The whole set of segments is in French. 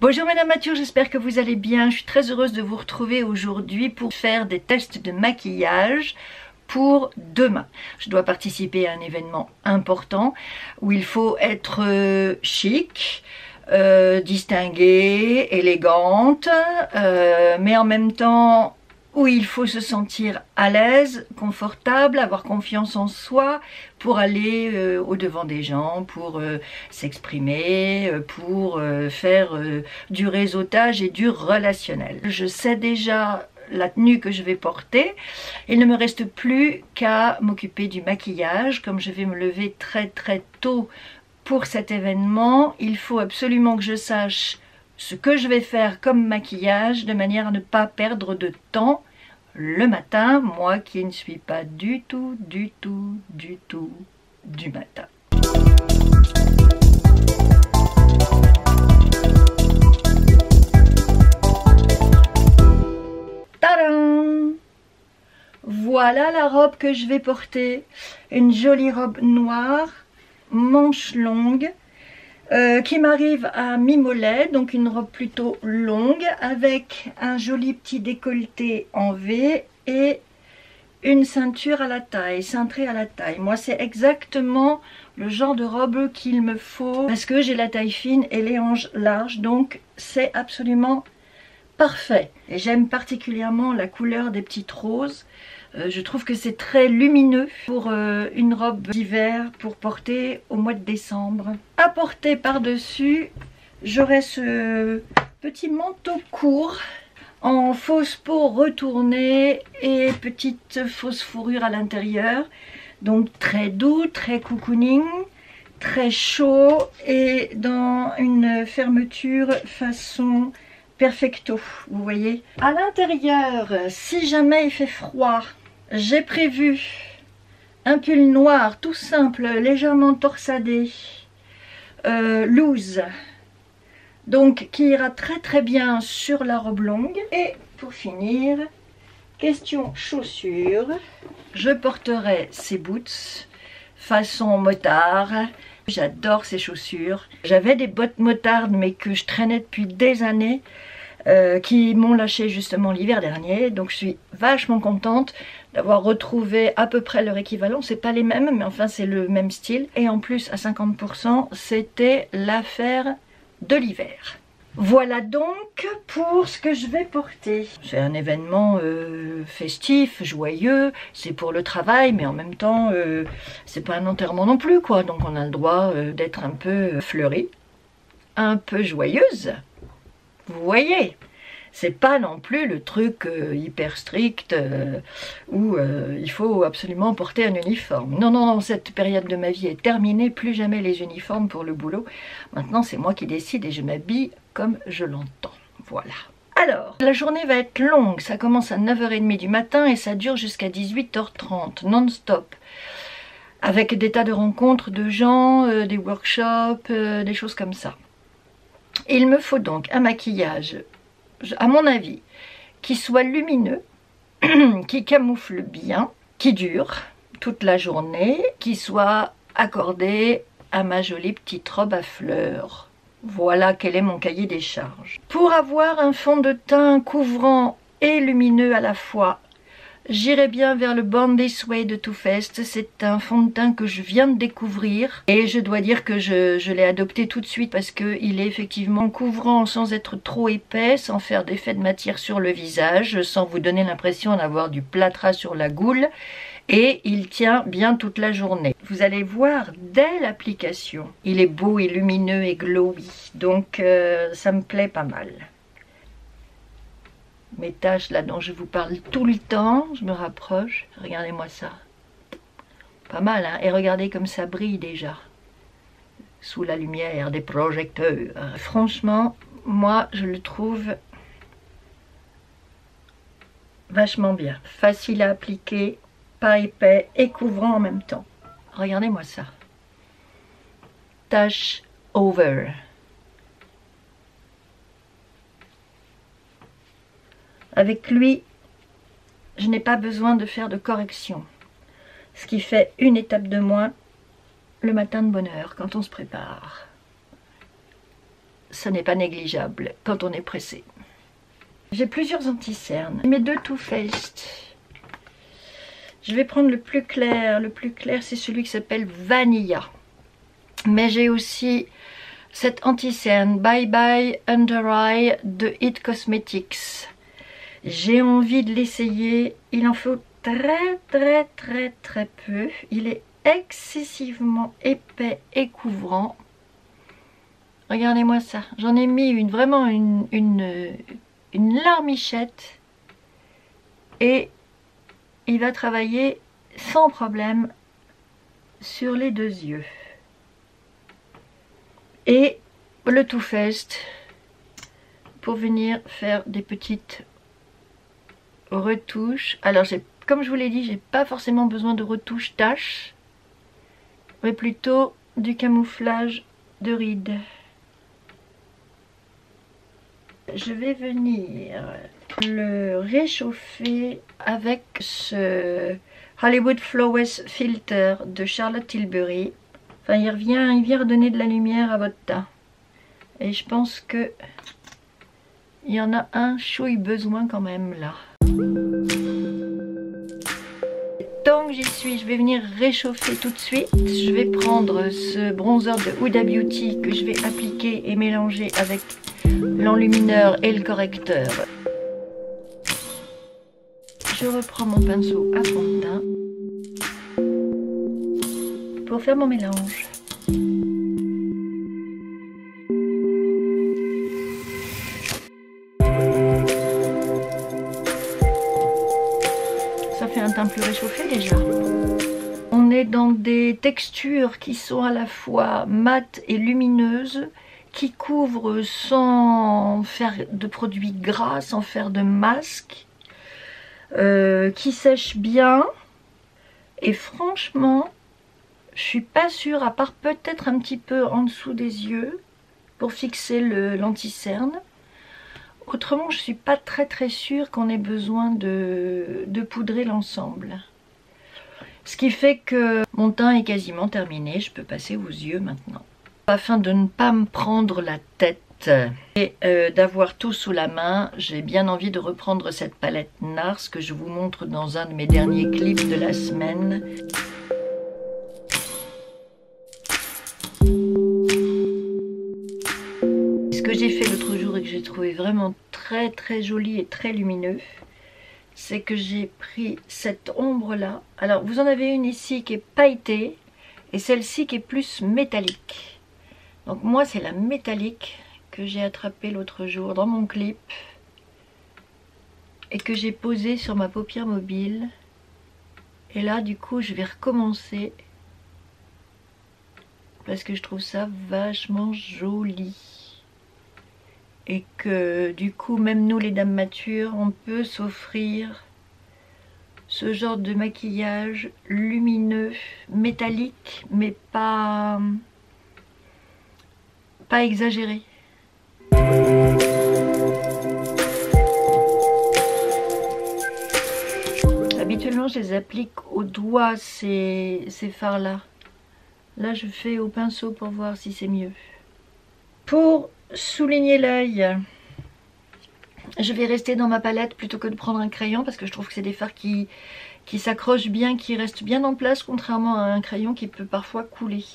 Bonjour Madame Mathieu, j'espère que vous allez bien. Je suis très heureuse de vous retrouver aujourd'hui pour faire des tests de maquillage pour demain. Je dois participer à un événement important où il faut être chic, distinguée, élégante, mais en même temps où il faut se sentir à l'aise, confortable, avoir confiance en soi pour aller au-devant des gens, pour s'exprimer, pour faire du réseautage et du relationnel. Je sais déjà la tenue que je vais porter. Il ne me reste plus qu'à m'occuper du maquillage. Comme je vais me lever très tôt pour cet événement, il faut absolument que je sache ce que je vais faire comme maquillage de manière à ne pas perdre de temps le matin, moi qui ne suis pas du tout du matin. Tadam! Voilà la robe que je vais porter, une jolie robe noire, manches longues, qui m'arrive à mi-mollet, donc une robe plutôt longue avec un joli petit décolleté en V et une ceinture à la taille, cintrée à la taille. Moi c'est exactement le genre de robe qu'il me faut parce que j'ai la taille fine et les hanches larges, donc c'est absolument parfait. Et j'aime particulièrement la couleur des petites roses. Je trouve que c'est très lumineux pour une robe d'hiver pour porter au mois de décembre. À porter par-dessus, j'aurai ce petit manteau court en fausse peau retournée et petite fausse fourrure à l'intérieur. Donc très doux, très cocooning, très chaud et dans une fermeture façon perfecto, vous voyez. À l'intérieur, si jamais il fait froid, j'ai prévu un pull noir tout simple, légèrement torsadé, loose, donc qui ira très bien sur la robe longue. Et pour finir, question chaussures, je porterai ces boots façon motard. J'adore ces chaussures. J'avais des bottes motardes mais que je traînais depuis des années, qui m'ont lâché justement l'hiver dernier, donc je suis vachement contente d'avoir retrouvé à peu près leur équivalent. C'est pas les mêmes, mais enfin c'est le même style, et en plus à 50% c'était l'affaire de l'hiver. Voilà donc pour ce que je vais porter. C'est un événement festif, joyeux, c'est pour le travail, mais en même temps c'est pas un enterrement non plus quoi, donc on a le droit d'être un peu fleurie, un peu joyeuse. Vous voyez, c'est pas non plus le truc hyper strict où il faut absolument porter un uniforme. Non, cette période de ma vie est terminée, plus jamais les uniformes pour le boulot. Maintenant, c'est moi qui décide et je m'habille comme je l'entends. Voilà. Alors, la journée va être longue. Ça commence à 9h30 du matin et ça dure jusqu'à 18h30, non-stop. Avec des tas de rencontres de gens, des workshops, des choses comme ça. Il me faut donc un maquillage, à mon avis, qui soit lumineux, qui camoufle bien, qui dure toute la journée, qui soit accordé à ma jolie petite robe à fleurs. Voilà quel est mon cahier des charges. Pour avoir un fond de teint couvrant et lumineux à la fois, j'irai bien vers le Born This Way de Too Faced. C'est un fond de teint que je viens de découvrir et je dois dire que je l'ai adopté tout de suite parce qu'il est effectivement couvrant sans être trop épais, sans faire d'effet de matière sur le visage, sans vous donner l'impression d'avoir du plâtras sur la goule, et il tient bien toute la journée. Vous allez voir dès l'application, il est beau et lumineux et glowy, donc ça me plaît pas mal. Mes taches là dont je vous parle tout le temps, je me rapproche, regardez-moi ça. Pas mal hein, et regardez comme ça brille déjà, sous la lumière des projecteurs. Franchement, moi je le trouve vachement bien, facile à appliquer, pas épais et couvrant en même temps. Regardez-moi ça. Tache over. Avec lui, je n'ai pas besoin de faire de correction. Ce qui fait une étape de moins le matin de bonne heure quand on se prépare. ça n'est pas négligeable quand on est pressé. J'ai plusieurs anti-cernes. Mes deux Too Faced. Je vais prendre le plus clair. Le plus clair, c'est celui qui s'appelle Vanilla. Mais j'ai aussi cet anti-cerne Bye Bye Under Eye de It Cosmetics. J'ai envie de l'essayer. Il en faut très peu. Il est excessivement épais et couvrant. Regardez-moi ça. J'en ai mis vraiment une larmichette. Et il va travailler sans problème sur les deux yeux. Et le Too Faced pour venir faire des petites retouches. Alors comme je vous l'ai dit, j'ai pas forcément besoin de retouches taches, mais plutôt du camouflage de rides. Je vais venir le réchauffer avec ce Hollywood Flawless Filter de Charlotte Tilbury. Enfin, il vient redonner de la lumière à votre teint. Et je pense que il y en a un chouille besoin quand même là. Tant que j'y suis, je vais venir réchauffer tout de suite. Je vais prendre ce bronzer de Huda Beauty que je vais appliquer et mélanger avec l'enlumineur et le correcteur. Je reprends mon pinceau à fond de teint pour faire mon mélange. Ça fait un teint plus réchauffé déjà. On est dans des textures qui sont à la fois mates et lumineuses, qui couvrent sans faire de produits gras, sans faire de masque, qui sèchent bien. Et franchement, je suis pas sûre, à part peut-être un petit peu en dessous des yeux pour fixer l'anti-cerne. Autrement, je suis pas très sûre qu'on ait besoin de poudrer l'ensemble. Ce qui fait que mon teint est quasiment terminé. Je peux passer aux yeux maintenant. Afin de ne pas me prendre la tête et d'avoir tout sous la main, j'ai bien envie de reprendre cette palette NARS que je vous montre dans un de mes derniers clips de la semaine. Ce que j'ai fait l'autre jour et que j'ai trouvé vraiment très joli et très lumineux, c'est que j'ai pris cette ombre là. Alors vous en avez une ici qui est pailletée et celle-ci qui est plus métallique. Donc moi c'est la métallique que j'ai attrapée l'autre jour dans mon clip et que j'ai posée sur ma paupière mobile. Et là du coup je vais recommencer parce que je trouve ça vachement joli. Et que du coup même nous les dames matures on peut s'offrir ce genre de maquillage lumineux, métallique, mais pas exagéré. Habituellement je les applique au doigt ces fards là. Là je fais au pinceau pour voir si c'est mieux. Pour souligner l'œil, je vais rester dans ma palette plutôt que de prendre un crayon parce que je trouve que c'est des fards qui s'accrochent bien, qui restent bien en place, contrairement à un crayon qui peut parfois couler.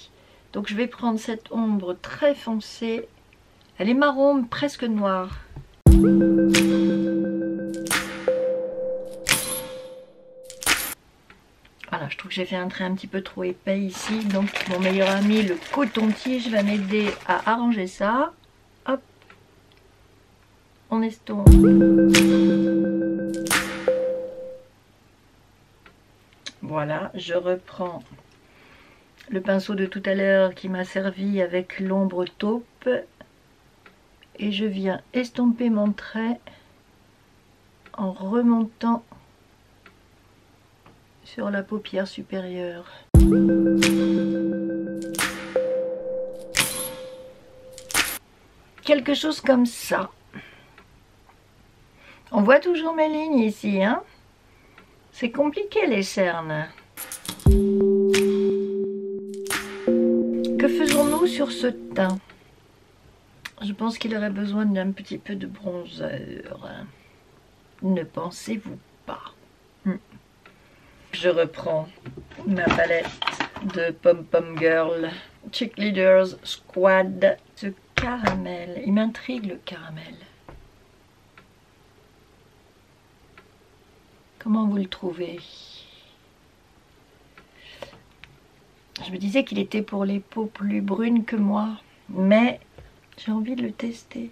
Donc je vais prendre cette ombre très foncée. Elle est marron, presque noire. Voilà, je trouve que j'ai fait un trait un petit peu trop épais ici. Donc mon meilleur ami, le coton-tige, va m'aider à arranger ça. Hop, on estompe. Voilà, je reprends le pinceau de tout à l'heure qui m'a servi avec l'ombre taupe. Et je viens estomper mon trait en remontant sur la paupière supérieure. Quelque chose comme ça. On voit toujours mes lignes ici, hein? C'est compliqué les cernes. Que faisons-nous sur ce teint? Je pense qu'il aurait besoin d'un petit peu de bronzer. Ne pensez-vous pas? Je reprends ma palette de Pom Pom Girl Cheek Leaders Squad. Ce caramel, il m'intrigue le caramel. Comment vous le trouvez? Je me disais qu'il était pour les peaux plus brunes que moi, mais j'ai envie de le tester.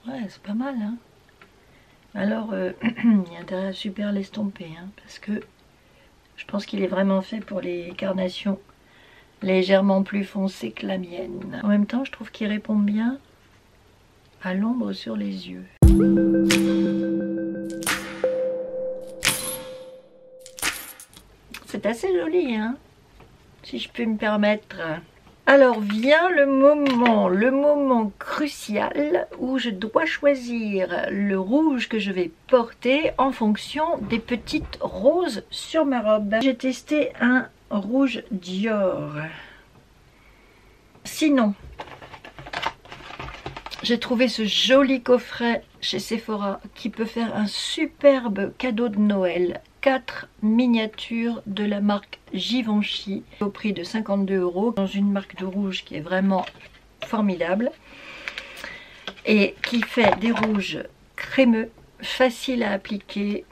Ouais, c'est pas mal, hein. Alors, il y a intérêt à super l'estomper, hein, parce que je pense qu'il est vraiment fait pour les carnations légèrement plus foncées que la mienne. En même temps, je trouve qu'il répond bien à l'ombre sur les yeux. C'est assez joli, hein, si je peux me permettre. Alors vient le moment crucial où je dois choisir le rouge que je vais porter en fonction des petites roses sur ma robe. J'ai testé un rouge Dior. Sinon, j'ai trouvé ce joli coffret chez Sephora qui peut faire un superbe cadeau de Noël. 4 miniatures de la marque Givenchy au prix de 52 € dans une marque de rouge qui est vraiment formidable et qui fait des rouges crémeux, faciles à appliquer,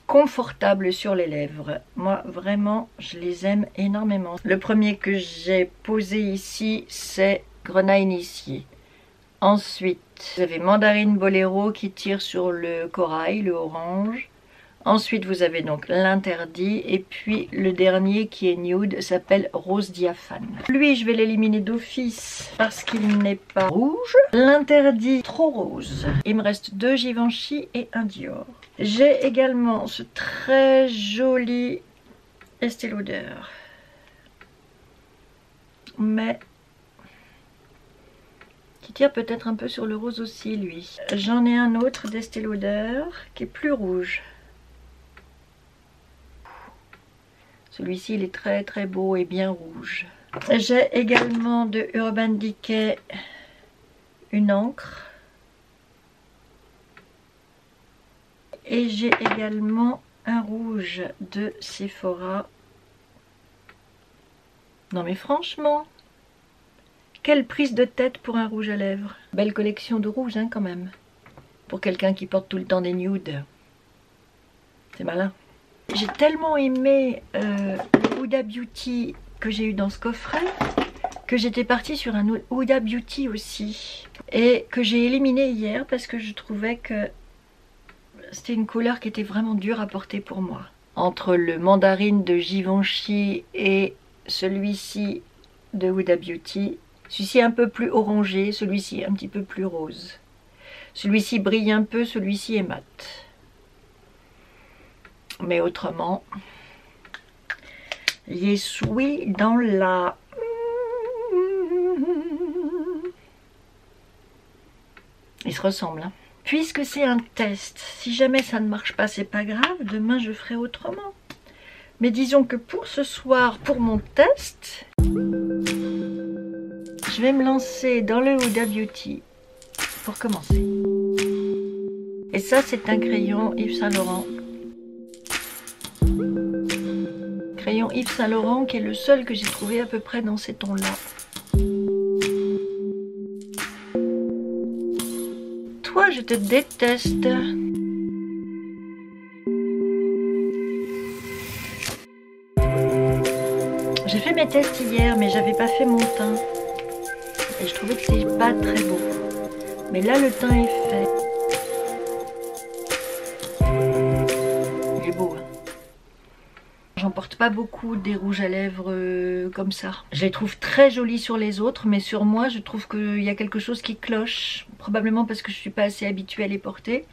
confortables sur les lèvres. Moi vraiment je les aime énormément. Le premier que j'ai posé ici c'est Grenat Initié. Ensuite vous avez Mandarine Boléro qui tire sur le corail, le orange. Ensuite, vous avez donc l'interdit et puis le dernier qui est nude s'appelle Rose Diaphane. Lui, je vais l'éliminer d'office parce qu'il n'est pas rouge. L'interdit, trop rose. Il me reste 2 Givenchy et un Dior. J'ai également ce très joli Estée Lauder. Mais qui tire peut-être un peu sur le rose aussi, lui. J'en ai un autre d'Estée Lauder qui est plus rouge. Celui-ci, il est très très beau et bien rouge. J'ai également de Urban Decay une encre. Et j'ai également un rouge de Sephora. Non mais franchement, quelle prise de tête pour un rouge à lèvres. Belle collection de rouges, hein, quand même. Pour quelqu'un qui porte tout le temps des nudes. C'est malin. J'ai tellement aimé le Huda Beauty que j'ai eu dans ce coffret que j'étais partie sur un Huda Beauty aussi et que j'ai éliminé hier parce que je trouvais que c'était une couleur qui était vraiment dure à porter pour moi. Entre le mandarine de Givenchy et celui-ci de Huda Beauty, celui-ci un peu plus orangé, celui-ci un petit peu plus rose. Celui-ci brille un peu, celui-ci est mat. Mais autrement, je suis dans la... Ils se ressemblent, hein. Puisque c'est un test, si jamais ça ne marche pas, c'est pas grave, demain je ferai autrement. Mais disons que pour ce soir, pour mon test, je vais me lancer dans le Huda Beauty pour commencer. Et ça, c'est un crayon Yves Saint Laurent. Crayon Yves Saint Laurent qui est le seul que j'ai trouvé à peu près dans ces tons-là. Toi, je te déteste. J'ai fait mes tests hier, mais j'avais pas fait mon teint. Et je trouvais que c'est pas très beau. Mais là, le teint est fait. Il est beau, hein. J'en porte pas beaucoup des rouges à lèvres comme ça. Je les trouve très jolis sur les autres, mais sur moi, je trouve qu'il y a quelque chose qui cloche. Probablement parce que je suis pas assez habituée à les porter.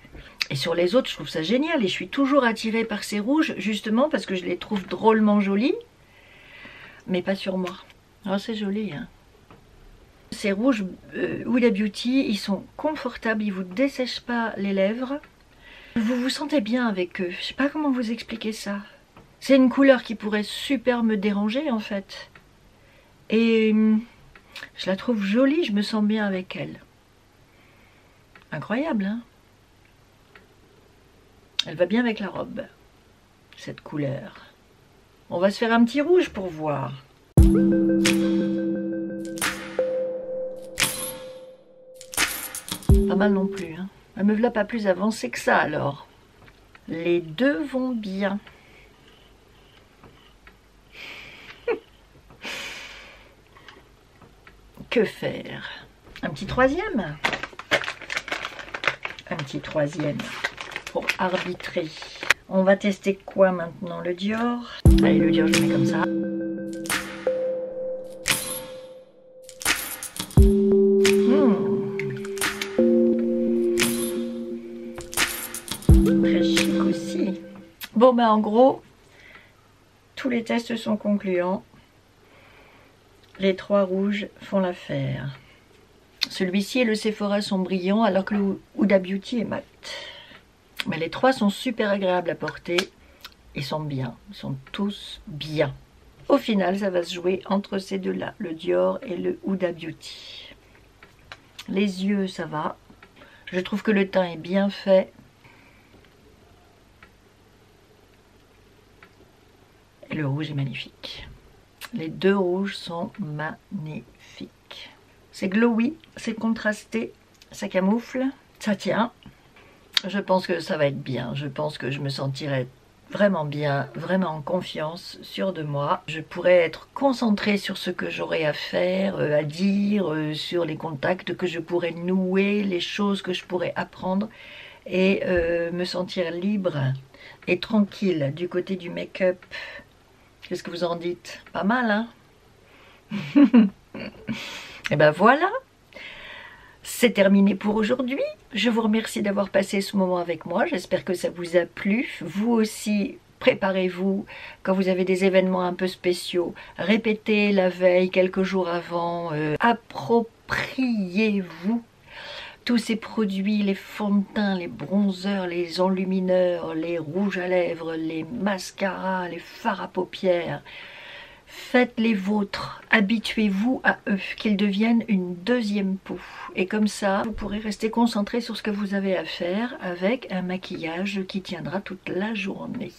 Et sur les autres, je trouve ça génial. Et je suis toujours attirée par ces rouges, justement parce que je les trouve drôlement jolis. Mais pas sur moi. Oh, c'est joli, hein. Ces rouges Huda Beauty, ils sont confortables, ils vous dessèchent pas les lèvres. Vous vous sentez bien avec eux. Je sais pas comment vous expliquer ça. C'est une couleur qui pourrait super me déranger en fait. Et Je la trouve jolie, je me sens bien avec elle. Incroyable, hein? Elle va bien avec la robe, cette couleur. On va se faire un petit rouge pour voir. Pas mal non plus, hein? Elle me voilà pas plus avancée que ça alors. Les deux vont bien. Que faire? Un petit troisième? Un petit troisième pour arbitrer. On va tester quoi maintenant? Le Dior. Allez, le Dior, je le mets comme ça. Très chic aussi. Bon, ben en gros, tous les tests sont concluants. Les trois rouges font l'affaire. Celui-ci et le Sephora sont brillants alors que le Huda Beauty est mat. Mais les trois sont super agréables à porter. Ils sont bien. Ils sont tous bien. Au final, ça va se jouer entre ces deux-là, le Dior et le Huda Beauty. Les yeux, ça va. Je trouve que le teint est bien fait. Et le rouge est magnifique. Les deux rouges sont magnifiques. C'est glowy, c'est contrasté, ça camoufle, ça tient. Je pense que ça va être bien. Je pense que je me sentirai vraiment bien, vraiment en confiance, sûre de moi. Je pourrais être concentrée sur ce que j'aurais à faire, à dire, sur les contacts que je pourrais nouer, les choses que je pourrais apprendre et me sentir libre et tranquille du côté du make-up. Qu'est-ce que vous en dites? Pas mal, hein? Et ben voilà, c'est terminé pour aujourd'hui. Je vous remercie d'avoir passé ce moment avec moi. J'espère que ça vous a plu. Vous aussi, préparez-vous quand vous avez des événements un peu spéciaux. Répétez la veille, quelques jours avant. Appropriez-vous tous ces produits, les fonds de teint, les bronzers, les enlumineurs, les rouges à lèvres, les mascaras, les fards à paupières. Faites les vôtres, habituez-vous à eux, qu'ils deviennent une deuxième peau. Et comme ça, vous pourrez rester concentré sur ce que vous avez à faire avec un maquillage qui tiendra toute la journée.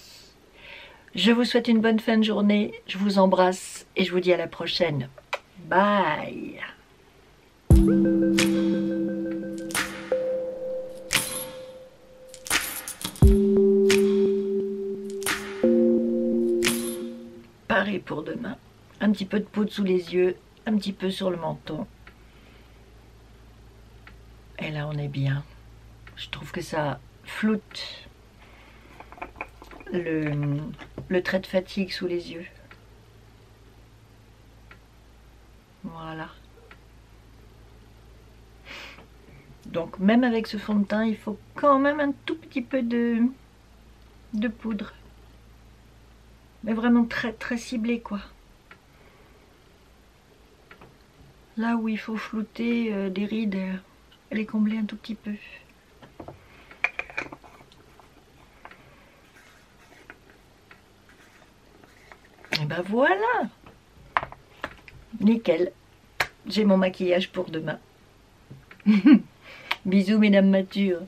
Je vous souhaite une bonne fin de journée, je vous embrasse et je vous dis à la prochaine. Bye! Pareil pour demain, un petit peu de poudre sous les yeux, un petit peu sur le menton. Et là on est bien. Je trouve que ça floute le trait de fatigue sous les yeux. Voilà. Donc même avec ce fond de teint, il faut quand même un tout petit peu de poudre. Mais vraiment très très ciblé quoi. Là où il faut flouter des rides, les combler un tout petit peu. Et ben voilà. Nickel. J'ai mon maquillage pour demain. Bisous mesdames matures.